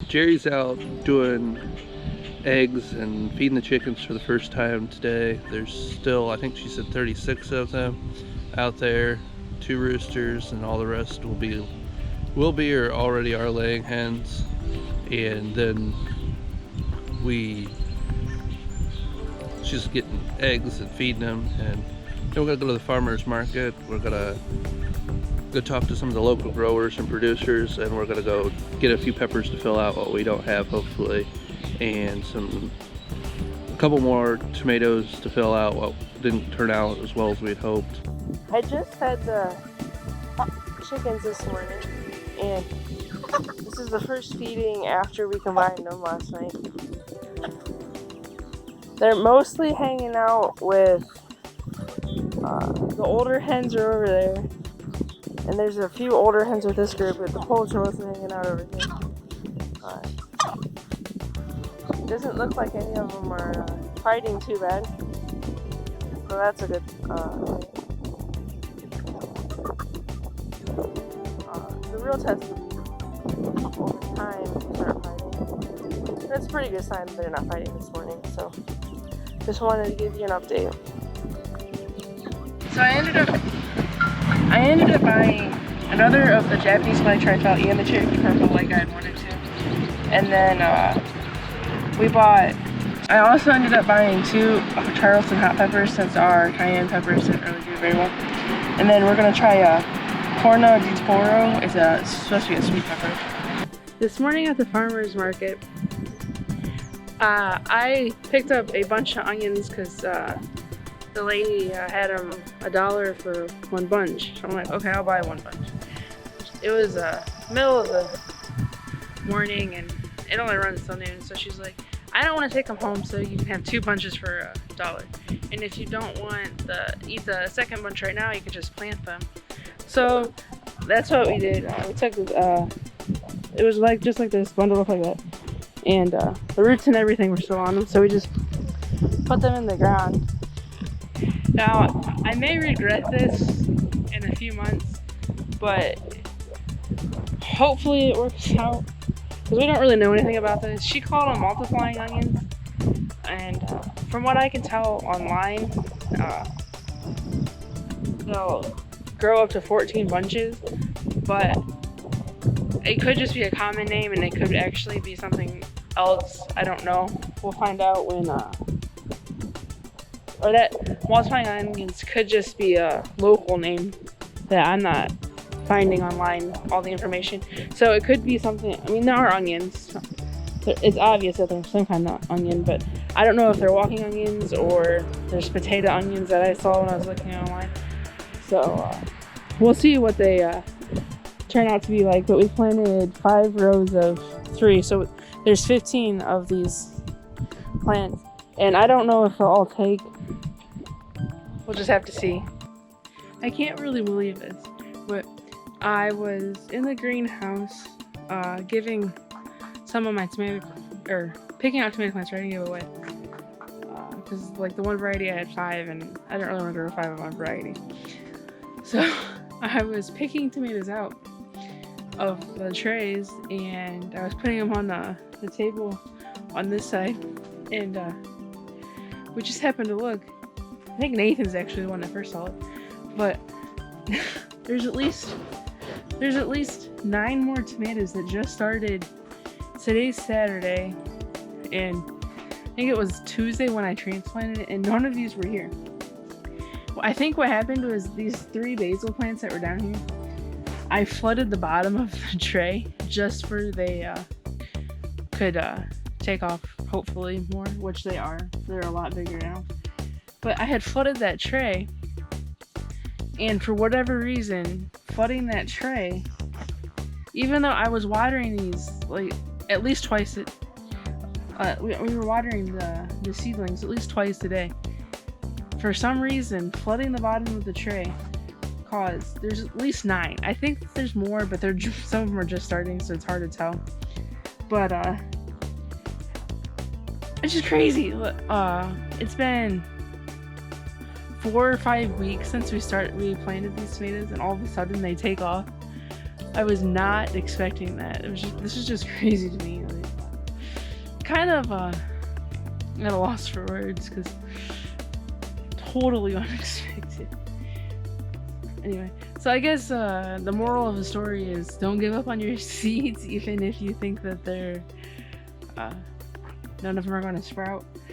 Jerry's out doing eggs and feeding the chickens for the first time today. There's still, I think she said 36 of them out there, 2 roosters, and all the rest will be or already are laying hens. And then she's getting eggs and feeding them, and then we're gonna go to the farmer's market. We're gonna go talk to some of the local growers and producers, and we're gonna go get a few peppers to fill out what we don't have, hopefully, and a couple more tomatoes to fill out what didn't turn out as well as we'd hoped. I just had the chickens this morning, and this is the first feeding after we combined them last night. They're mostly hanging out with the older hens are over there, and there's a few older hens with this group, but the poults are mostly hanging out over here. It doesn't look like any of them are fighting too bad, so that's a good thing. The real test will be over time to start fighting. That's a pretty good sign that they're not fighting this morning, so just wanted to give you an update. So I ended up buying another of the Japanese black trifle and the Cherokee purple like I had wanted to. And then I also ended up buying 2 Charleston hot peppers since our cayenne peppers didn't really do very well. And then we're gonna try Corno di Toro. It's supposed to be a sweet pepper. This morning at the farmer's market, I picked up a bunch of onions because the lady had them $1 for 1 bunch. So I'm like, okay, I'll buy 1 bunch. It was middle of the morning and it only runs till noon, so she's like, I don't want to take them home, so you can have 2 bunches for $1. And if you don't want eat the second bunch right now, you can just plant them. So that's what we did. We took it was just like this, bundle up like that, and the roots and everything were still on them, so we just put them in the ground. Now I may regret this in a few months, but hopefully it works out, because we don't really know anything about this. She called them multiplying onions, and from what I can tell online, they'll grow up to 14 bunches, but it could just be a common name and it could actually be something else. I don't know. We'll find out when or that multiplying onions could just be a local name that I'm not finding online all the information. So it could be something, I mean, there are onions. It's obvious that there's some kind of onion, but I don't know if they're walking onions or there's potato onions that I saw when I was looking online. So we'll see what they turn out to be like, but we planted 5 rows of 3, so there's 15 of these plants, and I don't know if they'll all take. We'll just have to see. I can't really believe this, but I was in the greenhouse giving some of my picking out tomato plants ready to give away, because like the one variety I had 5 and I didn't really want to grow 5 of one variety. So I was picking tomatoes out of the trays and I was putting them on the table on this side, and we just happened to look. I think Nathan's actually the one that first saw it, but there's at least 9 more tomatoes that just started. Today's Saturday, and I think it was Tuesday when I transplanted it, and none of these were here. I think what happened was these 3 basil plants that were down here, I flooded the bottom of the tray just for they could take off, hopefully more, which they are. They're a lot bigger now. But I had flooded that tray, and for whatever reason, flooding that tray, even though I was watering these like at least twice we were watering the seedlings at least twice a day. For some reason, flooding the bottom of the tray caused, there's at least 9. I think there's more, but some of them are just starting, so it's hard to tell. But it's just crazy. It's been 4 or 5 weeks since we planted these tomatoes, and all of a sudden they take off. I was not expecting that. This is just crazy to me. Like, kind of I'm at a loss for words because totally unexpected. Anyway, so I guess the moral of the story is don't give up on your seeds, even if you think that they're none of them are going to sprout.